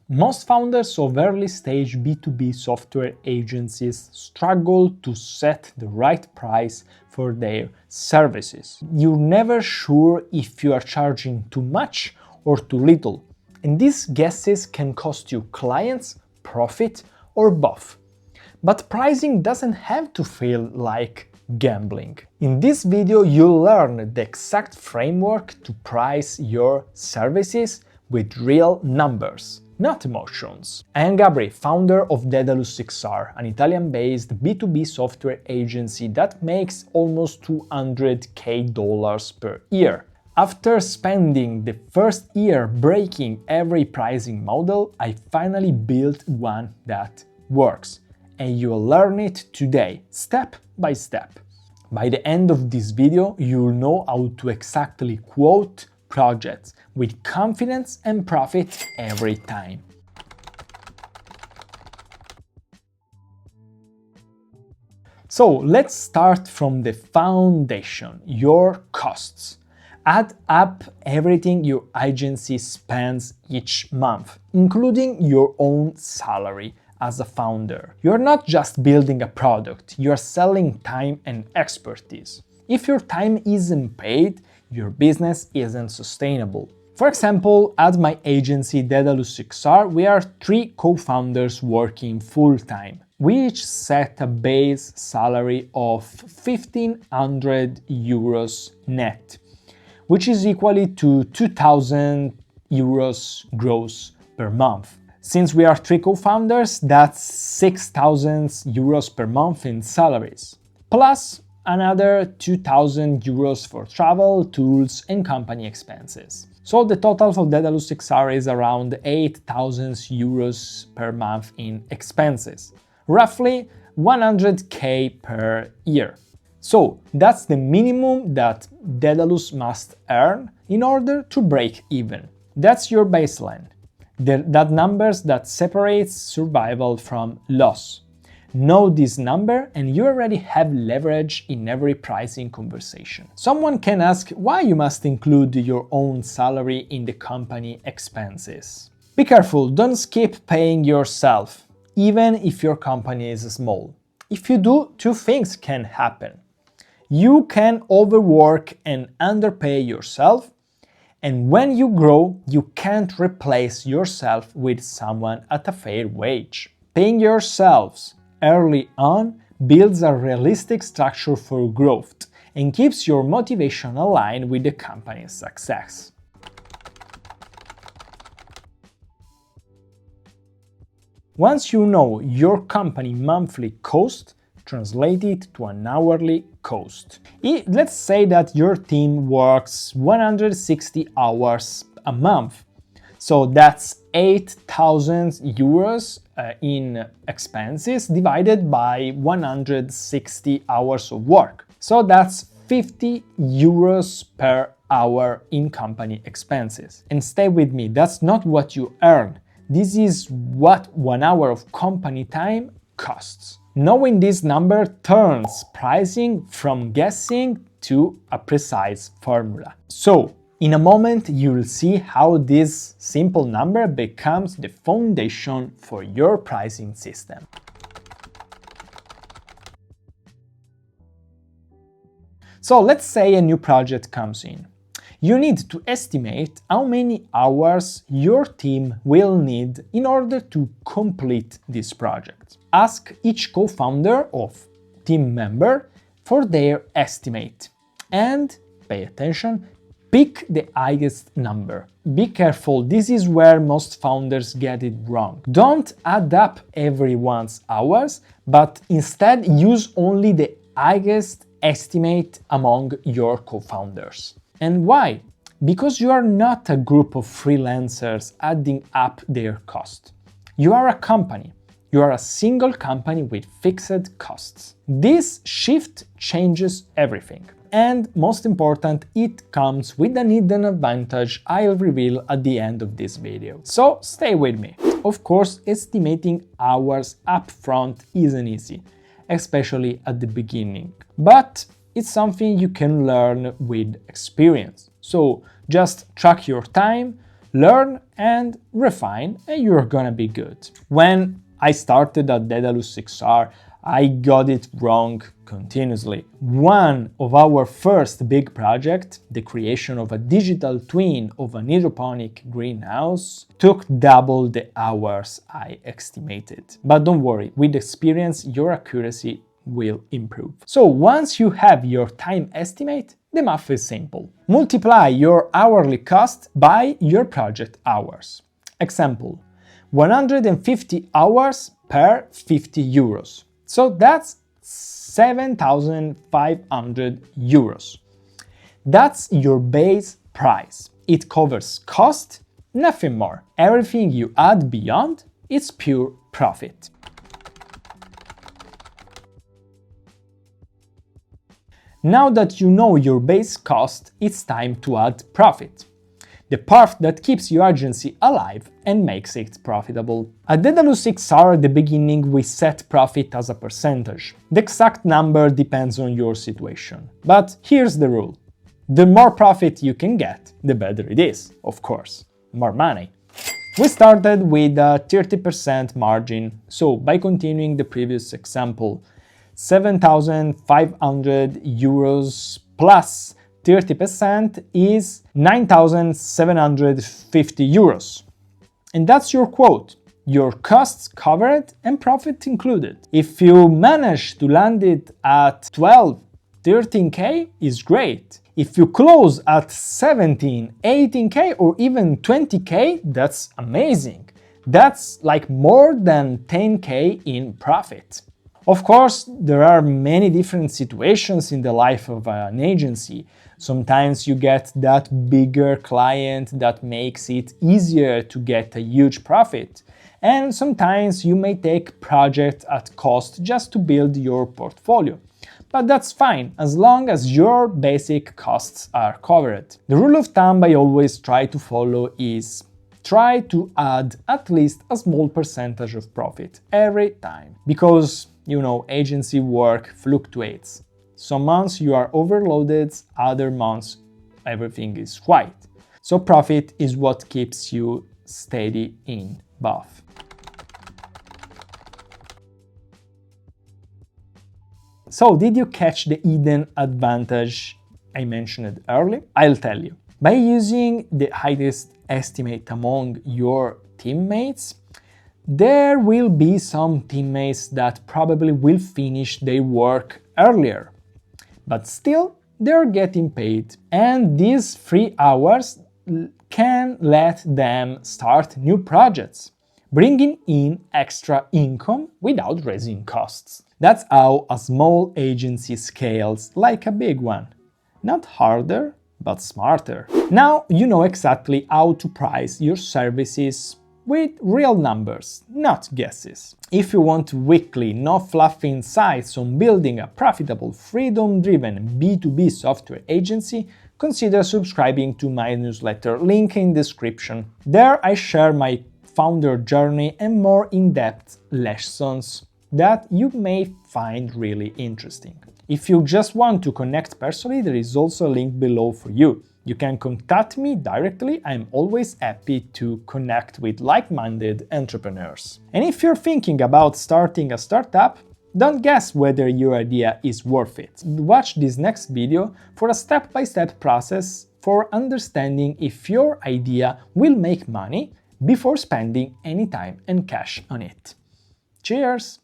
Most founders of early-stage B2B software agencies struggle to set the right price for their services. You're never sure if you are charging too much or too little, and these guesses can cost you clients, profit, or both. But pricing doesn't have to feel like gambling. In this video, you'll learn the exact framework to price your services with real numbers, not emotions. I am Gabri, founder of Daedalus XR, an Italian-based B2B software agency that makes almost $200,000 per year. After spending the first year breaking every pricing model, I finally built one that works. And you'll learn it today, step by step. By the end of this video, you'll know how to exactly quote projects with confidence and profit every time. So let's start from the foundation, your costs. Add up everything your agency spends each month, including your own salary as a founder. You're not just building a product, you're selling time and expertise. If your time isn't paid, your business isn't sustainable. For example, at my agency Daedalus XR, we are 3 co-founders working full-time. We each set a base salary of 1,500 euros net, which is equal to 2,000 euros gross per month. Since we are 3 co-founders, that's 6,000 euros per month in salaries, plus another 2,000 euros for travel, tools, and company expenses. So the total for Daedalus XR is around 8,000 euros per month in expenses, roughly 100k per year. So that's the minimum that Daedalus must earn in order to break even. That's your baseline. That numbers that separates survival from loss. Know this number and you already have leverage in every pricing conversation. Someone can ask why you must include your own salary in the company expenses. Be careful, don't skip paying yourself, even if your company is small. If you do, 2 things can happen. You can overwork and underpay yourself, and when you grow, you can't replace yourself with someone at a fair wage. Paying yourselves early on builds a realistic structure for growth and keeps your motivation aligned with the company's success. Once you know your company monthly cost, translate it to an hourly cost. Let's say that your team works 160 hours a month. So that's 8,000 euros in expenses divided by 160 hours of work. So that's 50 euros per hour in company expenses. And stay with me, that's not what you earn. This is what 1 hour of company time costs. Knowing this number turns pricing from guessing to a precise formula. So, in a moment you'll see how this simple number becomes the foundation for your pricing system. So let's say a new project comes in. You need to estimate how many hours your team will need in order to complete this project. Ask each co-founder or team member for their estimate and, pay attention, pick the highest number. Be careful, this is where most founders get it wrong. Don't add up everyone's hours, but instead use only the highest estimate among your co-founders. And why? Because you are not a group of freelancers adding up their cost. You are a company. You are a single company with fixed costs. This shift changes everything. And most important, it comes with an hidden advantage I'll reveal at the end of this video. So stay with me. Of course, estimating hours upfront isn't easy, especially at the beginning. But it's something you can learn with experience. So just track your time, learn and refine, and you're gonna be good. When I started at Daedalus XR, I got it wrong continuously. One of our first big projects, the creation of a digital twin of an hydroponic greenhouse, took double the hours I estimated. But don't worry, with experience, your accuracy will improve. So once you have your time estimate, the math is simple. Multiply your hourly cost by your project hours. Example, 150 hours per 50 euros. So that's 7,500 euros. That's your base price. It covers cost, nothing more. Everything you add beyond is pure profit. Now that you know your base cost, it's time to add profit. The part that keeps your agency alive and makes it profitable. At Daedalus XR at the beginning we set profit as a percentage. The exact number depends on your situation. But here's the rule. The more profit you can get, the better it is, of course. More money. We started with a 30% margin, so by continuing the previous example, 7,500 euros plus 30% is 9,750 euros. And that's your quote. Your costs covered and profit included. If you manage to land it at 12, 13k is great. If you close at 17, 18k or even 20k, that's amazing. That's like more than 10k in profit. Of course, there are many different situations in the life of an agency. Sometimes you get that bigger client that makes it easier to get a huge profit. And sometimes you may take projects at cost just to build your portfolio. But that's fine, as long as your basic costs are covered. The rule of thumb I always try to follow is try to add at least a small percentage of profit every time. Because, you know, agency work fluctuates. Some months you are overloaded, other months everything is quiet. So profit is what keeps you steady in both. So did you catch the hidden advantage I mentioned earlier? I'll tell you. By using the highest estimate among your teammates, there will be some teammates that probably will finish their work earlier, but still they're getting paid, and these 3 hours can let them start new projects, bringing in extra income without raising costs. That's how a small agency scales like a big one. Not harder, but smarter. Now you know exactly how to price your services with real numbers, not guesses. If you want weekly, no fluffy insights on building a profitable, freedom-driven B2B software agency, consider subscribing to my newsletter, link in description. There I share my founder journey and more in-depth lessons that you may find really interesting. If you just want to connect personally, there is also a link below for you. You can contact me directly. I'm always happy to connect with like-minded entrepreneurs. And if you're thinking about starting a startup, don't guess whether your idea is worth it. Watch this next video for a step-by-step process for understanding if your idea will make money before spending any time and cash on it. Cheers!